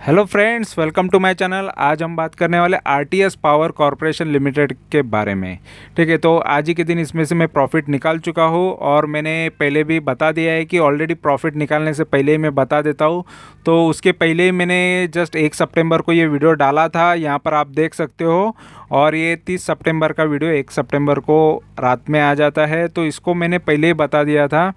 Hello friends, welcome to my channel. आज हम बात करने वाले आरटीएस पावर कॉरपोरेशन लिमिटेड के बारे में। ठीक है, तो आज ही के दिन इसमें से मैं प्रॉफिट निकाल चुका हूँ और मैंने पहले भी बता दिया है कि ऑलरेडी प्रॉफिट निकालने से पहले ही मैं बता देता हूँ। तो उसके पहले ही मैंने जस्ट 1 सितंबर को ये वीडियो डाला था, यहाँ पर आप देख सकते हो। और ये 30 सितंबर का वीडियो 1 सितंबर को रात में आ जाता है, तो इसको मैंने पहले ही बता दिया था।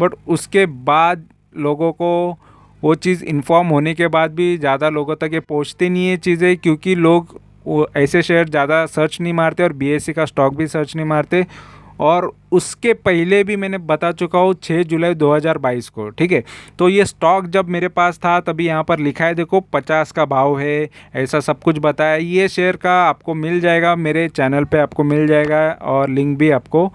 बट उसके बाद लोगों को वो चीज़ इन्फॉर्म होने के बाद भी ज़्यादा लोगों तक ये पहुंचती नहीं है चीज़ें, क्योंकि लोग वो ऐसे शेयर ज़्यादा सर्च नहीं मारते और बीएससी का स्टॉक भी सर्च नहीं मारते। और उसके पहले भी मैंने बता चुका हूँ 6 जुलाई 2022 को। ठीक है, तो ये स्टॉक जब मेरे पास था तभी यहाँ पर लिखा है, देखो 50 का भाव है, ऐसा सब कुछ बताया। ये शेयर का आपको मिल जाएगा, मेरे चैनल पे आपको मिल जाएगा और लिंक भी आपको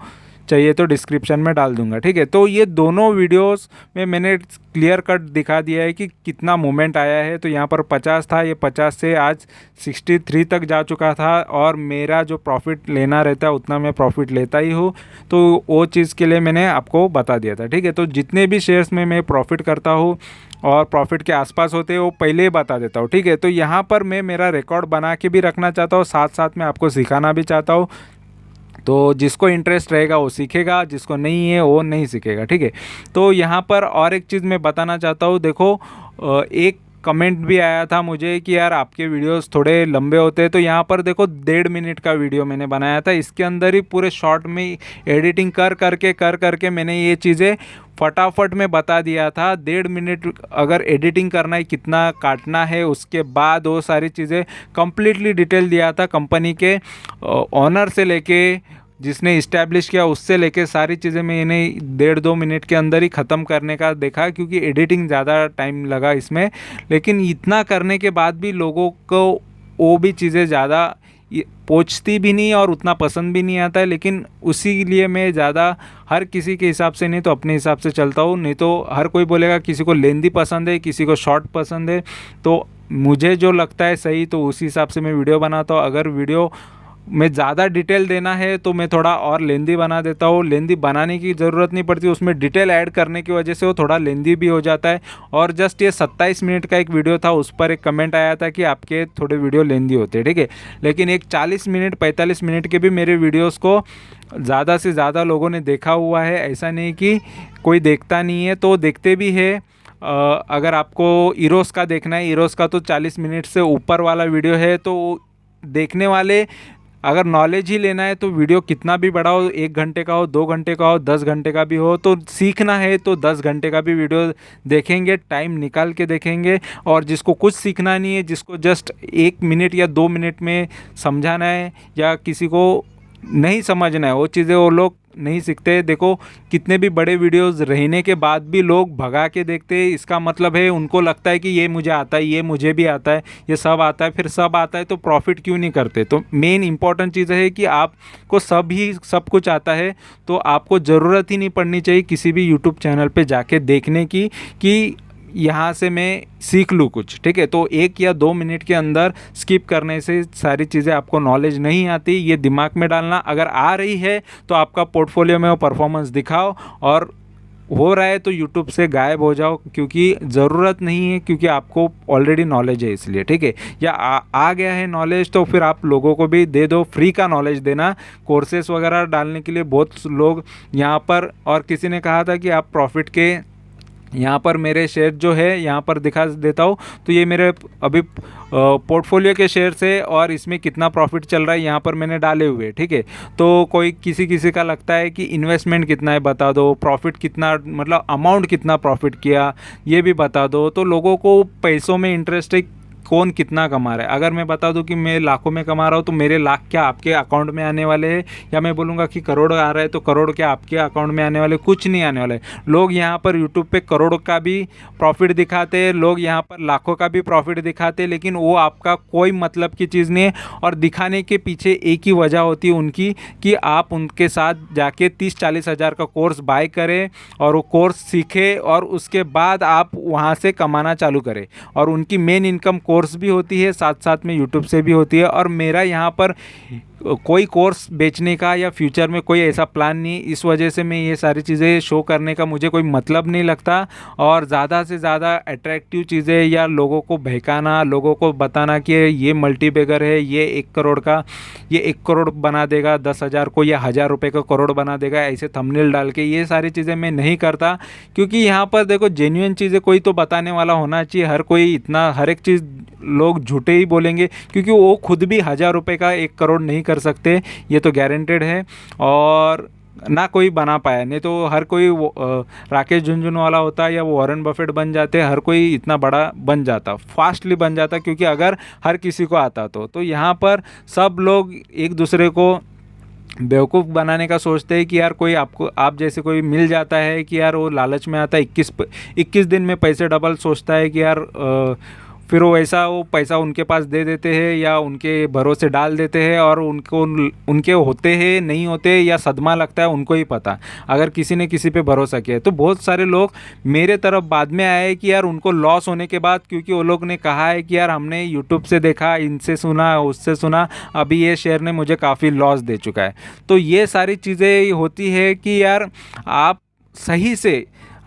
चाहिए तो डिस्क्रिप्शन में डाल दूंगा। ठीक है, तो ये दोनों वीडियोस में मैंने क्लियर कट दिखा दिया है कि कितना मूवमेंट आया है। तो यहाँ पर 50 था, ये 50 से आज 63 तक जा चुका था और मेरा जो प्रॉफिट लेना रहता है उतना मैं प्रॉफिट लेता ही हूँ। तो वो चीज़ के लिए मैंने आपको बता दिया था। ठीक है, तो जितने भी शेयर्स में मैं प्रॉफिट करता हूँ और प्रॉफिट के आसपास होते हैं वो पहले ही बता देता हूँ। ठीक है, तो यहाँ पर मैं मेरा रिकॉर्ड बना के भी रखना चाहता हूँ, साथ साथ में आपको सिखाना भी चाहता हूँ। तो जिसको इंटरेस्ट रहेगा वो सीखेगा, जिसको नहीं है वो नहीं सीखेगा। ठीक है, तो यहाँ पर और एक चीज़ मैं बताना चाहता हूँ। देखो, एक कमेंट भी आया था मुझे कि यार आपके वीडियोस थोड़े लंबे होते हैं। तो यहाँ पर देखो 1.5 मिनट का वीडियो मैंने बनाया था, इसके अंदर ही पूरे शॉर्ट में एडिटिंग कर करके मैंने ये चीज़ें फटाफट में बता दिया था। 1.5 मिनट अगर एडिटिंग करना है, कितना काटना है, उसके बाद वो सारी चीज़ें कंप्लीटली डिटेल दिया था। कंपनी के ऑनर से लेके जिसने इस्टेब्लिश किया उससे लेके सारी चीज़ें मैंने 1.5-2 मिनट के अंदर ही ख़त्म करने का देखा, क्योंकि एडिटिंग ज़्यादा टाइम लगा इसमें। लेकिन इतना करने के बाद भी लोगों को वो भी चीज़ें ज़्यादा पहुंचती भी नहीं और उतना पसंद भी नहीं आता है। लेकिन उसी लिए मैं ज़्यादा हर किसी के हिसाब से नहीं तो अपने हिसाब से चलता हूँ। नहीं तो हर कोई बोलेगा किसी को लेंदी पसंद है, किसी को शॉर्ट पसंद है। तो मुझे जो लगता है सही तो उसी हिसाब से मैं वीडियो बनाता हूँ। अगर वीडियो में ज़्यादा डिटेल देना है तो मैं थोड़ा और लेंदी बना देता हूँ। लेंदी बनाने की ज़रूरत नहीं पड़ती, उसमें डिटेल ऐड करने की वजह से वो थोड़ा लेंदी भी हो जाता है। और जस्ट ये 27 मिनट का एक वीडियो था, उस पर एक कमेंट आया था कि आपके थोड़े वीडियो लेंदी होते हैं। ठीक है, लेकिन एक 40 मिनट 45 मिनट के भी मेरे वीडियोज़ को ज़्यादा से ज़्यादा लोगों ने देखा हुआ है। ऐसा नहीं कि कोई देखता नहीं है, तो देखते भी है। अगर आपको इरोस का देखना है, इरोस का तो 40 मिनट से ऊपर वाला वीडियो है। तो देखने वाले अगर नॉलेज ही लेना है तो वीडियो कितना भी बड़ा हो, 1 घंटे का हो, 2 घंटे का हो, 10 घंटे का भी हो, तो सीखना है तो 10 घंटे का भी वीडियो देखेंगे, टाइम निकाल के देखेंगे। और जिसको कुछ सीखना नहीं है, जिसको जस्ट 1 मिनट या 2 मिनट में समझाना है या किसी को नहीं समझना है वो चीज़ें, वो लोग नहीं सीखते। देखो कितने भी बड़े वीडियोस रहने के बाद भी लोग भगा के देखते हैं, इसका मतलब है उनको लगता है कि ये मुझे आता है, ये मुझे भी आता है, ये सब आता है। फिर सब आता है तो प्रॉफिट क्यों नहीं करते? तो मेन इंपॉर्टेंट चीज़ है कि आपको सब कुछ आता है, तो आपको ज़रूरत ही नहीं पड़नी चाहिए किसी भी यूट्यूब चैनल पर जाके देखने की कि यहाँ से मैं सीख लूँ कुछ। ठीक है, तो 1 या 2 मिनट के अंदर स्किप करने से सारी चीज़ें आपको नॉलेज नहीं आती, ये दिमाग में डालना। अगर आ रही है तो आपका पोर्टफोलियो में वो परफॉर्मेंस दिखाओ, और हो रहा है तो यूट्यूब से गायब हो जाओ, क्योंकि ज़रूरत नहीं है, क्योंकि आपको ऑलरेडी नॉलेज है इसलिए। ठीक है, या आ गया है नॉलेज तो फिर आप लोगों को भी दे दो, फ्री का नॉलेज देना। कोर्सेस वगैरह डालने के लिए बहुत लोग यहाँ पर, और किसी ने कहा था कि आप प्रॉफिट के यहाँ पर मेरे शेयर जो है यहाँ पर दिखा देता हूँ। तो ये मेरे अभी पोर्टफोलियो के शेयर से और इसमें कितना प्रॉफिट चल रहा है यहाँ पर मैंने डाले हुए। ठीक है, तो कोई किसी का लगता है कि इन्वेस्टमेंट कितना है बता दो, प्रॉफिट कितना, मतलब अमाउंट कितना प्रॉफिट किया ये भी बता दो। तो लोगों को पैसों में इंटरेस्ट है, कौन कितना कमा रहा है। अगर मैं बता दूं कि मैं लाखों में कमा रहा हूं तो मेरे लाख क्या आपके अकाउंट में आने वाले हैं, या मैं बोलूँगा कि करोड़ आ रहा है तो करोड़ क्या आपके अकाउंट में आने वाले, कुछ नहीं आने वाले। लोग यहाँ पर यूट्यूब पे करोड़ का भी प्रॉफिट दिखाते हैं, लोग यहाँ पर लाखों का भी प्रॉफिट दिखाते हैं, लेकिन वो आपका कोई मतलब की चीज़ नहीं है। और दिखाने के पीछे एक ही वजह होती है उनकी, कि आप उनके साथ जाके 30-40 हज़ार का कोर्स बाय करें और वो कोर्स सीखें और उसके बाद आप वहाँ से कमाना चालू करें। और उनकी मेन इनकम कोर्स भी होती है, साथ साथ में यूट्यूब से भी होती है। और मेरा यहाँ पर कोई कोर्स बेचने का या फ्यूचर में कोई ऐसा प्लान नहीं, इस वजह से मैं ये सारी चीज़ें शो करने का मुझे कोई मतलब नहीं लगता। और ज़्यादा से ज़्यादा अट्रैक्टिव चीज़ें या लोगों को बहकाना, लोगों को बताना कि ये मल्टीबैगर है, ये 1 करोड़ का, ये 1 करोड़ बना देगा 10,000 को, या 1,000 रुपये का करोड़ बना देगा, ऐसे थंबनेल डाल के, ये सारी चीज़ें मैं नहीं करता। क्योंकि यहाँ पर देखो जेन्युइन चीज़ें कोई तो बताने वाला होना चाहिए। हर कोई इतना हर एक चीज़ लोग झूठे ही बोलेंगे, क्योंकि वो खुद भी 1,000 रुपये का 1 करोड़ नहीं कर सकते, ये तो गारंटेड है। और ना कोई बना पाया, नहीं तो हर कोई राकेश झुनझुनवाला होता या वो वॉरेन बफेट बन जाते, हर कोई इतना बड़ा बन जाता, फास्टली बन जाता, क्योंकि अगर हर किसी को आता तो यहाँ पर सब लोग एक दूसरे को बेवकूफ़ बनाने का सोचते हैं कि यार कोई आपको आप जैसे कोई मिल जाता है कि यार वो लालच में आता है, 21 दिन में पैसे डबल सोचता है कि यार फिर वो पैसा उनके पास दे देते हैं या उनके भरोसे डाल देते हैं, और उनके होते हैं नहीं होते या सदमा लगता है उनको ही पता, अगर किसी ने किसी पे भरोसा किया। तो बहुत सारे लोग मेरे तरफ बाद में आए कि यार उनको लॉस होने के बाद, क्योंकि वो लोग ने कहा है कि यार हमने यूट्यूब से देखा, इनसे सुना, उससे सुना, अभी ये शेयर ने मुझे काफ़ी लॉस दे चुका है। तो ये सारी चीज़ें होती है कि यार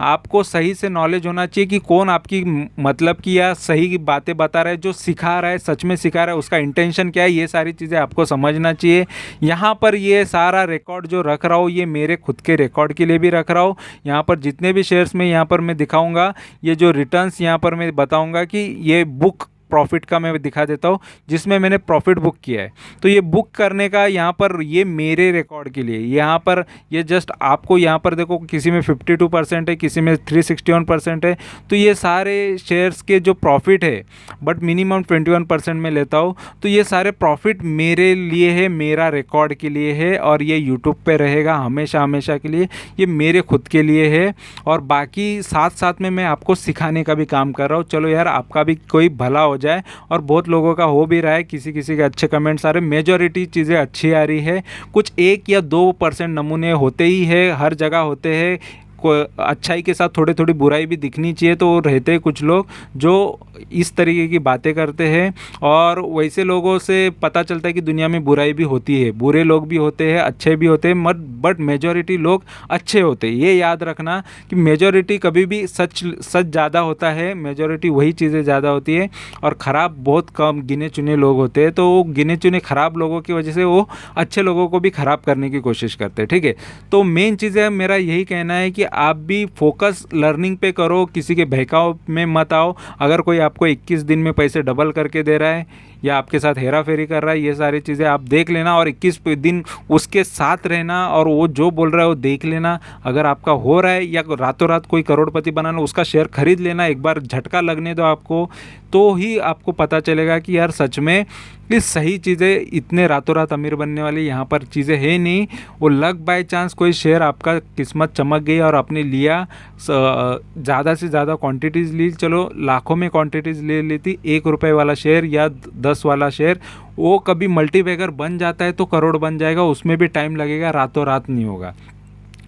आपको सही से नॉलेज होना चाहिए कि कौन आपकी मतलब की या सही बातें बता रहा है, जो सिखा रहा है सच में सिखा रहा है, उसका इंटेंशन क्या है, ये सारी चीज़ें आपको समझना चाहिए। यहाँ पर ये सारा रिकॉर्ड जो रख रहा हूँ, ये मेरे खुद के रिकॉर्ड के लिए भी रख रहा हूँ। यहाँ पर जितने भी शेयर्स में यहाँ पर मैं दिखाऊँगा, ये जो रिटर्न्स यहाँ पर मैं बताऊँगा कि ये बुक प्रॉफिट का मैं दिखा देता हूँ, जिसमें मैंने प्रॉफिट बुक किया है। तो ये बुक करने का यहाँ पर ये मेरे रिकॉर्ड के लिए, यहाँ पर ये जस्ट आपको यहाँ पर देखो, किसी में 52% है, किसी में 361% है। तो ये सारे शेयर्स के जो प्रॉफिट है, बट मिनिमम 21% में लेता हूँ। तो ये सारे प्रॉफिट मेरे लिए है, मेरा रिकॉर्ड के लिए है, और ये यूट्यूब पे रहेगा हमेशा हमेशा के लिए, ये मेरे खुद के लिए है। और बाकी साथ साथ में मैं आपको सिखाने का भी काम कर रहा हूँ। चलो यार, आपका भी कोई भला हो जाए, और बहुत लोगों का हो भी रहा है, किसी किसी के अच्छे कमेंट्स आ रहे, मेजॉरिटी चीज़ें अच्छी आ रही है। कुछ 1 या 2% नमूने होते ही है, हर जगह होते हैं। अच्छाई के साथ थोड़ी थोड़ी बुराई भी दिखनी चाहिए, तो रहते हैं कुछ लोग जो इस तरीके की बातें करते हैं। और वैसे लोगों से पता चलता है कि दुनिया में बुराई भी होती है, बुरे लोग भी होते हैं, अच्छे भी होते हैं, बट मेजॉरिटी लोग अच्छे होते हैं। ये याद रखना कि मेजॉरिटी कभी भी सच ज़्यादा होता है, मेजॉरिटी वही चीज़ें ज़्यादा होती है, और ख़राब बहुत कम गिने चुने लोग होते हैं। तो वो गिने चुने ख़राब लोगों की वजह से वो अच्छे लोगों को भी ख़राब करने की कोशिश करते हैं, ठीक है। तो मेन चीज़ है, मेरा यही कहना है कि आप भी फोकस लर्निंग पे करो, किसी के बहकाव में मत आओ। अगर कोई आपको 21 दिन में पैसे डबल करके दे रहा है या आपके साथ हेरा फेरी कर रहा है, ये सारी चीज़ें आप देख लेना, और 21 दिन उसके साथ रहना, और वो जो बोल रहा है वो देख लेना। अगर आपका हो रहा है, या रातों रात कोई करोड़पति बनाना, उसका शेयर खरीद लेना, एक बार झटका लगने दो आपको, तो ही आपको पता चलेगा कि यार सच में ये सही चीज़ें, इतने रातों रात अमीर बनने वाली यहाँ पर चीज़ें है नहीं। वो लक बाय चांस कोई शेयर आपका किस्मत चमक गई और आपने लिया, ज़्यादा से ज़्यादा क्वांटिटीज़ ली, चलो लाखों में क्वांटिटीज़ ले लेती, 1 रुपये वाला शेयर या 10 वाला शेयर, वो कभी मल्टीबैगर बन जाता है तो करोड़ बन जाएगा, उसमें भी टाइम लगेगा, रातों रात नहीं होगा,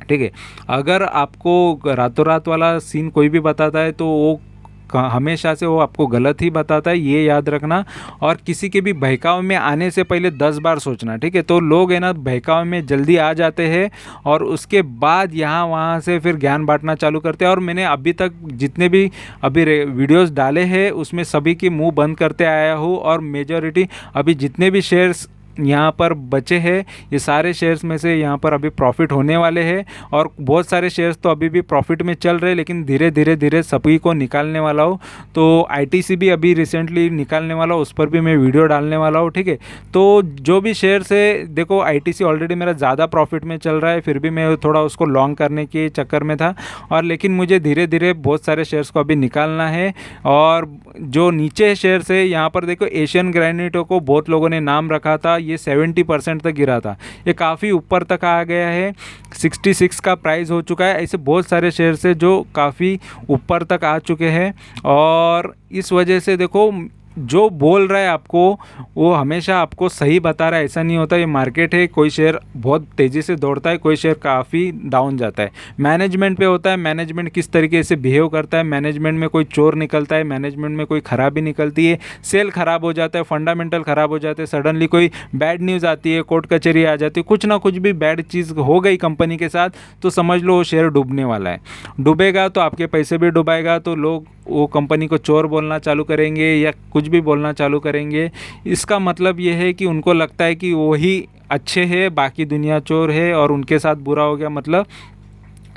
ठीक है। अगर आपको रातों रात वाला सीन कोई भी बताता है तो वो हमेशा से वो आपको गलत ही बताता है, ये याद रखना। और किसी के भी बहकाव में आने से पहले 10 बार सोचना, ठीक है। तो लोग है ना बहकाव में जल्दी आ जाते हैं और उसके बाद यहाँ वहाँ से फिर ज्ञान बांटना चालू करते हैं। और मैंने अभी तक जितने भी अभी वीडियोस डाले हैं उसमें सभी के मुंह बंद करते आया हूँ, और मेजॉरिटी अभी जितने भी शेयर्स यहाँ पर बचे हैं, ये सारे शेयर्स में से यहाँ पर अभी प्रॉफिट होने वाले हैं। और बहुत सारे शेयर्स तो अभी भी प्रॉफिट में चल रहे हैं, लेकिन धीरे धीरे धीरे सभी को निकालने वाला हूँ। तो आईटीसी भी अभी रिसेंटली निकालने वाला हूँ, उस पर भी मैं वीडियो डालने वाला हूँ, ठीक है। तो जो भी शेयर्स है, देखो आईटीसी ऑलरेडी मेरा ज़्यादा प्रॉफिट में चल रहा है, फिर भी मैं थोड़ा उसको लॉन्ग करने के चक्कर में था, और लेकिन मुझे धीरे धीरे बहुत सारे शेयर्स को अभी निकालना है। और जो नीचे शेयर्स है, यहाँ पर देखो एशियन ग्रेनाइटों को बहुत लोगों ने नाम रखा था, ये 70% तक गिरा था, ये काफ़ी ऊपर तक आ गया है, 66 का प्राइस हो चुका है। ऐसे बहुत सारे शेयर्स है जो काफ़ी ऊपर तक आ चुके हैं, और इस वजह से देखो जो बोल रहा है आपको वो हमेशा आपको सही बता रहा है ऐसा नहीं होता। ये मार्केट है, कोई शेयर बहुत तेज़ी से दौड़ता है, कोई शेयर काफ़ी डाउन जाता है। मैनेजमेंट पे होता है, मैनेजमेंट किस तरीके से बिहेव करता है, मैनेजमेंट में कोई चोर निकलता है, मैनेजमेंट में कोई खराबी निकलती है, सेल खराब हो जाता है, फंडामेंटल खराब हो जाते हैं, सडनली कोई बैड न्यूज़ आती है, कोर्ट कचहरी आ जाती है, कुछ ना कुछ भी बैड चीज़ हो गई कंपनी के साथ तो समझ लो वो शेयर डूबने वाला है। डूबेगा तो आपके पैसे भी डुबाएगा, तो लोग वो कंपनी को चोर बोलना चालू करेंगे या कुछ भी बोलना चालू करेंगे। इसका मतलब ये है कि उनको लगता है कि वही अच्छे हैं, बाकी दुनिया चोर है और उनके साथ बुरा हो गया मतलब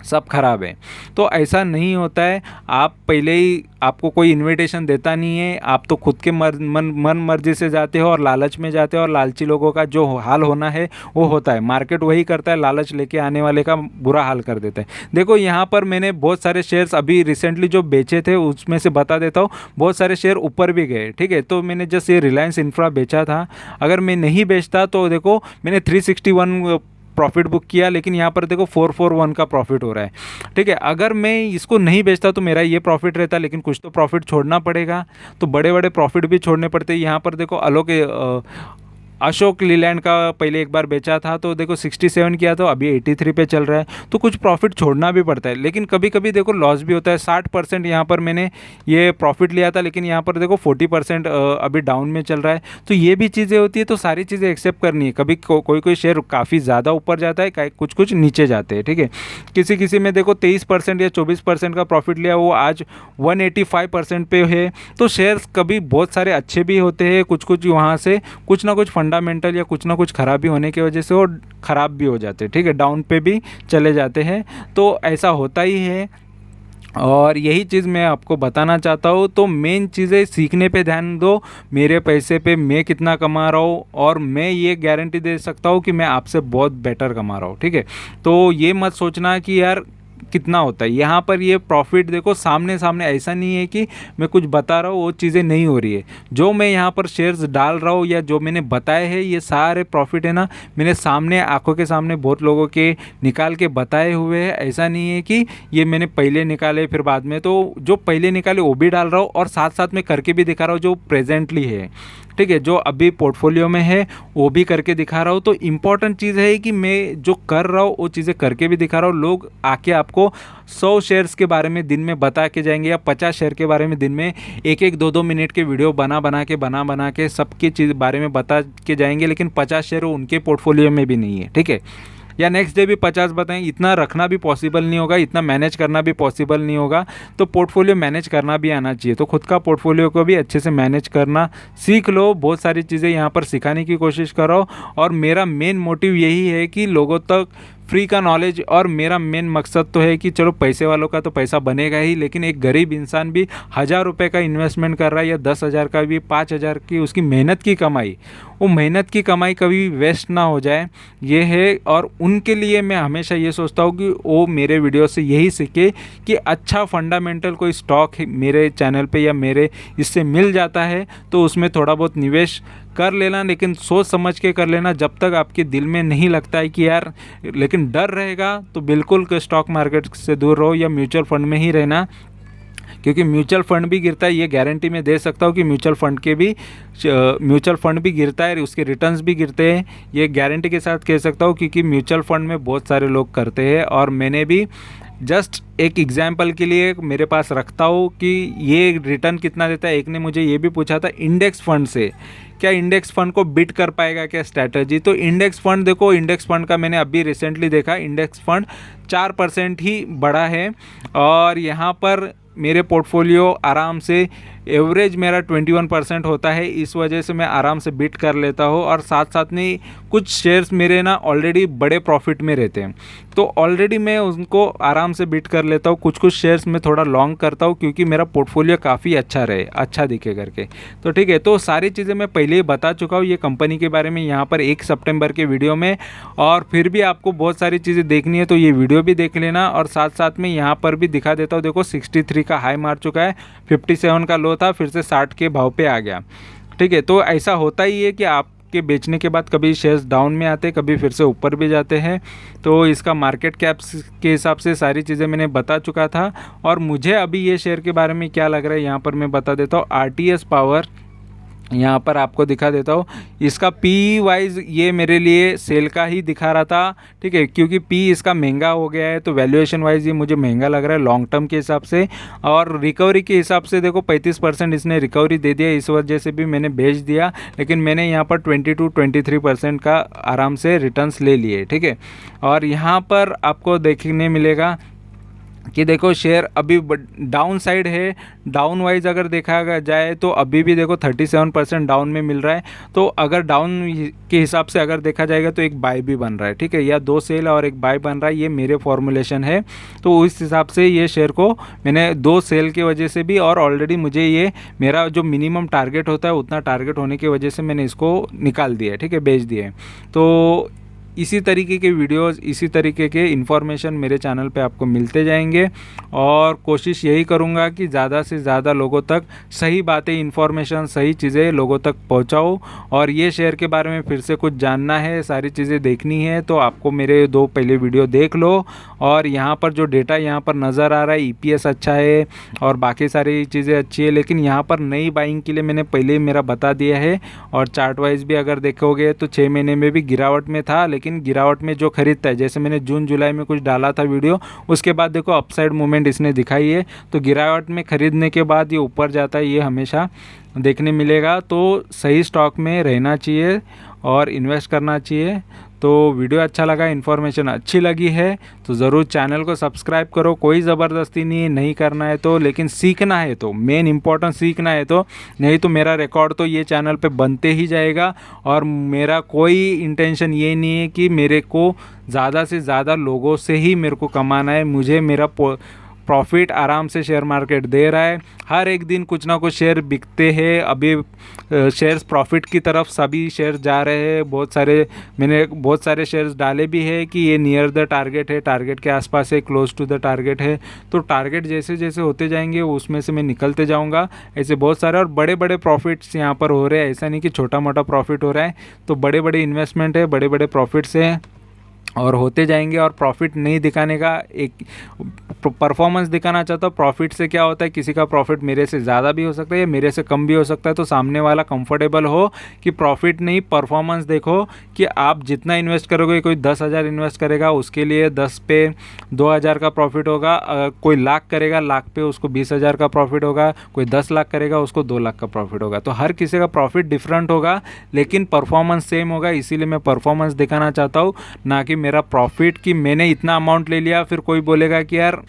सब खराब है। तो ऐसा नहीं होता है। आप पहले ही आपको कोई इनविटेशन देता नहीं है, आप तो खुद के मन मर्जी से जाते हो और लालच में जाते हो, और लालची लोगों का जो हाल होना है वो होता है। मार्केट वही करता है, लालच लेके आने वाले का बुरा हाल कर देता है। देखो यहाँ पर मैंने बहुत सारे शेयर्स अभी रिसेंटली जो बेचे थे उसमें से बता देता हूँ। बहुत सारे शेयर ऊपर भी गए, ठीक है। तो मैंने जस्ट ये रिलायंस इंफ्रा बेचा था, अगर मैं नहीं बेचता तो देखो मैंने 361 प्रॉफिट बुक किया, लेकिन यहाँ पर देखो 441 का प्रॉफिट हो रहा है, ठीक है। अगर मैं इसको नहीं बेचता तो मेरा ये प्रॉफिट रहता, लेकिन कुछ तो प्रॉफिट छोड़ना पड़ेगा, तो बड़े बड़े प्रॉफिट भी छोड़ने पड़ते हैं। यहाँ पर देखो अशोक लीलैंड का पहले एक बार बेचा था तो देखो 67 किया, तो अभी 83 पे चल रहा है, तो कुछ प्रॉफिट छोड़ना भी पड़ता है। लेकिन कभी कभी देखो लॉस भी होता है। 60% यहाँ पर मैंने ये प्रॉफिट लिया था, लेकिन यहाँ पर देखो 40% अभी डाउन में चल रहा है। तो ये भी चीज़ें होती है, तो सारी चीज़ें एक्सेप्ट करनी है। कभी कोई कोई शेयर काफ़ी ज़्यादा ऊपर जाता है, कुछ कुछ नीचे जाते हैं, ठीक है। किसी किसी में देखो 23% या 24% का प्रॉफिट लिया, वो आज 185% पे है। तो शेयर्स कभी बहुत सारे अच्छे भी होते हैं, कुछ कुछ वहाँ से कुछ ना कुछ फंडामेंटल या कुछ ना कुछ खराबी होने की वजह से वो ख़राब भी हो जाते हैं, ठीक है, डाउन पे भी चले जाते हैं। तो ऐसा होता ही है और यही चीज़ मैं आपको बताना चाहता हूँ। तो मेन चीज़ें सीखने पे ध्यान दो, मेरे पैसे पे मैं कितना कमा रहा हूँ, और मैं ये गारंटी दे सकता हूँ कि मैं आपसे बहुत बेटर कमा रहा हूँ, ठीक है। तो ये मत सोचना कि यार कितना होता है। यहाँ पर ये प्रॉफिट देखो सामने सामने, ऐसा नहीं है कि मैं कुछ बता रहा हूँ वो चीज़ें नहीं हो रही है। जो मैं यहाँ पर शेयर्स डाल रहा हूँ या जो मैंने बताए हैं, ये सारे प्रॉफिट है ना, मैंने सामने आंखों के सामने बहुत लोगों के निकाल के बताए हुए हैं। ऐसा नहीं है कि ये मैंने पहले निकाले फिर बाद में। तो जो पहले निकाले वो भी डाल रहा हूँ और साथ साथ में करके भी दिखा रहा हूँ जो प्रेजेंटली है, ठीक है, जो अभी पोर्टफोलियो में है वो भी करके दिखा रहा हूँ। तो इम्पॉर्टेंट चीज़ है कि मैं जो कर रहा हूँ वो चीज़ें करके भी दिखा रहा हूँ। लोग आके आपको 100 शेयर्स के बारे में दिन में बता के जाएंगे या 50 शेयर के बारे में दिन में एक एक 2-2 मिनट के वीडियो बना के सबकी चीज़ बारे में बता के जाएंगे, लेकिन 50 शेयर उनके पोर्टफोलियो में भी नहीं है, ठीक है। या नेक्स्ट डे भी 50 बताएं, इतना रखना भी पॉसिबल नहीं होगा, इतना मैनेज करना भी पॉसिबल नहीं होगा। तो पोर्टफोलियो मैनेज करना भी आना चाहिए। तो खुद का पोर्टफोलियो को भी अच्छे से मैनेज करना सीख लो। बहुत सारी चीज़ें यहाँ पर सिखाने की कोशिश करो, और मेरा मेन मोटिव यही है कि लोगों तक फ्री का नॉलेज। और मेरा मेन मकसद तो है कि चलो पैसे वालों का तो पैसा बनेगा ही, लेकिन एक गरीब इंसान भी 1000 रुपये का इन्वेस्टमेंट कर रहा है या 10,000 का भी, 5,000 की उसकी मेहनत की कमाई, वो मेहनत की कमाई कभी वेस्ट ना हो जाए, ये है। और उनके लिए मैं हमेशा ये सोचता हूँ कि वो मेरे वीडियो से यही सीखे कि अच्छा फंडामेंटल कोई स्टॉक मेरे चैनल पे या मेरे इससे मिल जाता है तो उसमें थोड़ा बहुत निवेश कर लेना, लेकिन सोच समझ के कर लेना। जब तक आपके दिल में नहीं लगता है कि यार, लेकिन डर रहेगा तो बिल्कुल स्टॉक मार्केट से दूर रहो या म्यूचुअल फंड में ही रहना, क्योंकि म्यूचुअल फंड भी गिरता है। ये गारंटी मैं दे सकता हूँ कि म्यूचुअल फंड भी गिरता है, उसके रिटर्न्स भी गिरते हैं, ये गारंटी के साथ कह सकता हूँ, क्योंकि म्यूचुअल फंड में बहुत सारे लोग करते हैं। और मैंने भी जस्ट एक एग्जाम्पल के लिए मेरे पास रखता हूँ कि ये रिटर्न कितना देता है। एक ने मुझे ये भी पूछा था इंडेक्स फंड से क्या इंडेक्स फंड को बीट कर पाएगा क्या स्ट्रैटेजी। तो इंडेक्स फंड देखो, इंडेक्स फंड का मैंने अभी रिसेंटली देखा, इंडेक्स फंड 4% ही बढ़ा है, और यहाँ पर मेरे पोर्टफोलियो आराम से एवरेज मेरा 21% होता है। इस वजह से मैं आराम से बीट कर लेता हूँ। और साथ साथ में कुछ शेयर्स मेरे ना ऑलरेडी बड़े प्रॉफिट में रहते हैं, तो ऑलरेडी मैं उनको आराम से बीट कर लेता हूँ। कुछ कुछ शेयर्स में थोड़ा लॉन्ग करता हूँ क्योंकि मेरा पोर्टफोलियो काफ़ी अच्छा रहे, अच्छा दिखे करके। तो ठीक है, तो सारी चीज़ें मैं पहले ही बता चुका हूँ ये कंपनी के बारे में यहाँ पर 1 सितंबर के वीडियो में। और फिर भी आपको बहुत सारी चीज़ें देखनी है तो ये वीडियो भी देख लेना। और साथ साथ में यहाँ पर भी दिखा देता हूँ, देखो 63 का हाई मार चुका है, 57 का लो था, फिर से 60 के भाव पे आ गया। ठीक है, तो ऐसा होता ही है कि आपके बेचने के बाद कभी शेयर्स डाउन में आते, कभी फिर से ऊपर भी जाते हैं। तो इसका मार्केट कैप्स के हिसाब से सारी चीज़ें मैंने बता चुका था। और मुझे अभी ये शेयर के बारे में क्या लग रहा है यहाँ पर मैं बता देता हूँ। आरटीएस पावर यहाँ पर आपको दिखा देता हूँ। इसका पी वाइज ये मेरे लिए सेल का ही दिखा रहा था, ठीक है, क्योंकि पी इसका महंगा हो गया है, तो वैल्यूएशन वाइज ये मुझे महंगा लग रहा है लॉन्ग टर्म के हिसाब से। और रिकवरी के हिसाब से देखो 35% इसने रिकवरी दे दिया, इस वजह से भी मैंने बेच दिया, लेकिन मैंने यहाँ पर 22-23% का आराम से रिटर्न्स ले लिए, ठीक है। और यहाँ पर आपको देखने मिलेगा कि देखो शेयर अभी डाउन साइड है, डाउन वाइज अगर देखा जाए तो अभी भी देखो 37% डाउन में मिल रहा है। तो अगर डाउन के हिसाब से अगर देखा जाएगा तो एक बाय भी बन रहा है, ठीक है, या 2 सेल और एक बाय बन रहा है, ये मेरे फॉर्मुलेशन है। तो उस हिसाब से ये शेयर को मैंने 2 सेल की वजह से भी, और ऑलरेडी मुझे ये मेरा जो मिनिमम टारगेट होता है उतना टारगेट होने की वजह से मैंने इसको निकाल दिया, ठीक है, बेच दिए। तो इसी तरीके के वीडियोस, इसी तरीके के इन्फॉर्मेशन मेरे चैनल पे आपको मिलते जाएंगे, और कोशिश यही करूँगा कि ज़्यादा से ज़्यादा लोगों तक सही बातें, इन्फॉर्मेशन, सही चीज़ें लोगों तक पहुँचाऊँ। और ये शेयर के बारे में फिर से कुछ जानना है, सारी चीज़ें देखनी है, तो आपको मेरे 2 पहले वीडियो देख लो। और यहाँ पर जो डेटा यहाँ पर नज़र आ रहा है, EPS अच्छा है और बाकी सारी चीज़ें अच्छी है, लेकिन यहाँ पर नई बाइंग के लिए मैंने पहले ही मेरा बता दिया है। और चार्ट वाइज भी अगर देखोगे तो 6 महीने में भी गिरावट में था, लेकिन गिरावट में जो खरीदता है, जैसे मैंने जून जुलाई में कुछ डाला था वीडियो, उसके बाद देखो अपसाइड मूवमेंट इसने दिखाई है। तो गिरावट में खरीदने के बाद ये ऊपर जाता है, ये हमेशा देखने मिलेगा। तो सही स्टॉक में रहना चाहिए और इन्वेस्ट करना चाहिए। तो वीडियो अच्छा लगा, इन्फॉर्मेशन अच्छी लगी है तो ज़रूर चैनल को सब्सक्राइब करो। कोई ज़बरदस्ती नहीं करना है तो, लेकिन सीखना है तो, मेन इंपॉर्टेंट सीखना है तो, नहीं तो मेरा रिकॉर्ड तो ये चैनल पे बनते ही जाएगा। और मेरा कोई इंटेंशन ये नहीं है कि मेरे को ज़्यादा से ज़्यादा लोगों से ही मेरे को कमाना है। मुझे मेरा प्रॉफिट आराम से शेयर मार्केट दे रहा है, हर एक दिन कुछ ना कुछ शेयर बिकते हैं। अभी शेयर्स प्रॉफिट की तरफ सभी शेयर जा रहे हैं। मैंने बहुत सारे शेयर्स डाले भी है कि ये नियर द टारगेट है, टारगेट के आसपास है, क्लोज टू द टारगेट है। तो टारगेट जैसे जैसे होते जाएंगे उसमें से मैं निकलते जाऊंगा। ऐसे बहुत सारे और बड़े बड़े प्रॉफिट्स यहाँ पर हो रहे हैं, ऐसा नहीं कि छोटा मोटा प्रॉफिट हो रहा है। तो बड़े बड़े इन्वेस्टमेंट है, बड़े बड़े प्रॉफिट्स हैं और होते जाएंगे। और प्रॉफिट नहीं दिखाने का, एक परफॉर्मेंस दिखाना चाहता हूँ। प्रॉफिट से क्या होता है, किसी का प्रॉफिट मेरे से ज़्यादा भी हो सकता है या मेरे से कम भी हो सकता है, तो सामने वाला कंफर्टेबल हो कि प्रॉफिट नहीं, परफॉर्मेंस देखो कि आप जितना इन्वेस्ट करोगे। कोई 10,000 इन्वेस्ट करेगा, उसके लिए 10 पे 2,000 का प्रॉफिट होगा। कोई लाख करेगा, लाख पे उसको 20,000 का प्रॉफिट होगा। कोई 10 लाख करेगा, उसको 2 लाख का प्रॉफिट होगा। तो हर किसी का प्रॉफिट डिफरेंट होगा, लेकिन परफॉर्मेंस सेम होगा। इसीलिए मैं परफॉर्मेंस दिखाना चाहता हूँ, ना कि मेरा प्रॉफिट कि मैंने इतना अमाउंट ले लिया। फिर कोई बोलेगा कि यार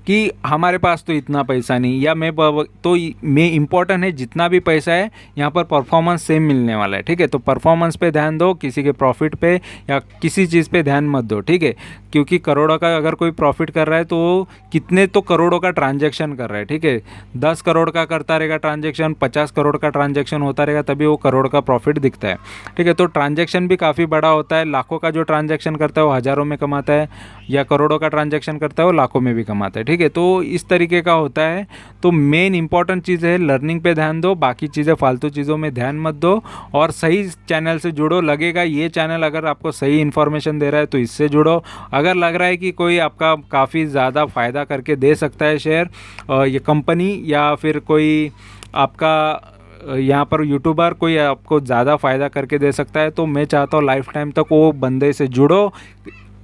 कि हमारे पास तो इतना पैसा नहीं, या मैं इम्पोर्टेंट है जितना भी पैसा है यहाँ पर परफॉर्मेंस सेम मिलने वाला है, ठीक है। तो परफॉर्मेंस पे ध्यान दो, किसी के प्रॉफिट पे या किसी चीज़ पे ध्यान मत दो, ठीक है। क्योंकि करोड़ों का अगर कोई प्रॉफिट कर रहा है तो कितने तो करोड़ों का ट्रांजैक्शन कर रहा है, ठीक है। 10 करोड़ का करता रहेगा ट्रांजैक्शन, 50 करोड़ का ट्रांजैक्शन होता रहेगा, तभी वो करोड़ का प्रॉफिट दिखता है, ठीक है। तो ट्रांजैक्शन भी काफ़ी बड़ा होता है। लाखों का जो ट्रांजैक्शन करता है वो हज़ारों में कमाता है, या करोड़ों का ट्रांजैक्शन करता है वो लाखों में भी कमाता है, ठीक है। तो इस तरीके का होता है। तो मेन इंपॉर्टेंट चीज़ है लर्निंग पे ध्यान दो, बाकी चीज़ें फालतू चीज़ों में ध्यान मत दो, और सही चैनल से जुड़ो। लगेगा ये चैनल अगर आपको सही इन्फॉर्मेशन दे रहा है तो इससे जुड़ो। अगर लग रहा है कि कोई आपका काफ़ी ज़्यादा फ़ायदा करके दे सकता है शेयर, ये कंपनी या फिर कोई आपका यहाँ पर यूट्यूबर कोई आपको ज़्यादा फ़ायदा करके दे सकता है, तो मैं चाहता हूँ लाइफ टाइम तक वो बंदे से जुड़ो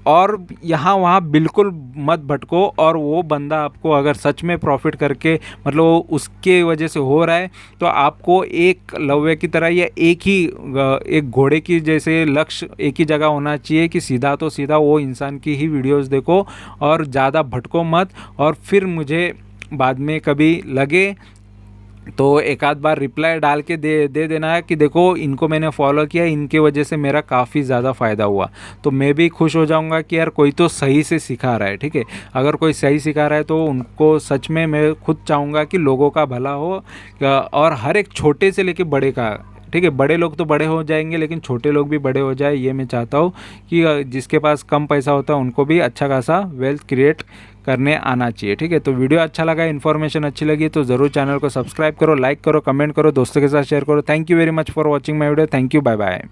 और यहाँ वहाँ बिल्कुल मत भटको। और वो बंदा आपको अगर सच में प्रॉफिट करके, मतलब वो उसके वजह से हो रहा है, तो आपको एक लव्य की तरह या एक घोड़े की जैसे लक्ष्य एक ही जगह होना चाहिए कि सीधा तो सीधा वो इंसान की ही वीडियोस देखो और ज़्यादा भटको मत। और फिर मुझे बाद में कभी लगे तो एक आध बार रिप्लाई डाल के दे देना है कि देखो इनको मैंने फॉलो किया, इनके वजह से मेरा काफ़ी ज़्यादा फ़ायदा हुआ। तो मैं भी खुश हो जाऊंगा कि यार कोई तो सही से सिखा रहा है, ठीक है। अगर कोई सही सिखा रहा है तो उनको सच में मैं खुद चाहूँगा कि लोगों का भला हो, और हर एक छोटे से लेके बड़े का, ठीक है। बड़े लोग तो बड़े हो जाएंगे, लेकिन छोटे लोग भी बड़े हो जाए, ये मैं चाहता हूँ कि जिसके पास कम पैसा होता है उनको भी अच्छा खासा वेल्थ क्रिएट करने आना चाहिए, ठीक है। तो वीडियो अच्छा लगा, इन्फॉर्मेशन अच्छी लगी तो ज़रूर चैनल को सब्सक्राइब करो, लाइक करो, कमेंट करो, दोस्तों के साथ शेयर करो। Thank you very much for watching my video. Thank you, bye bye.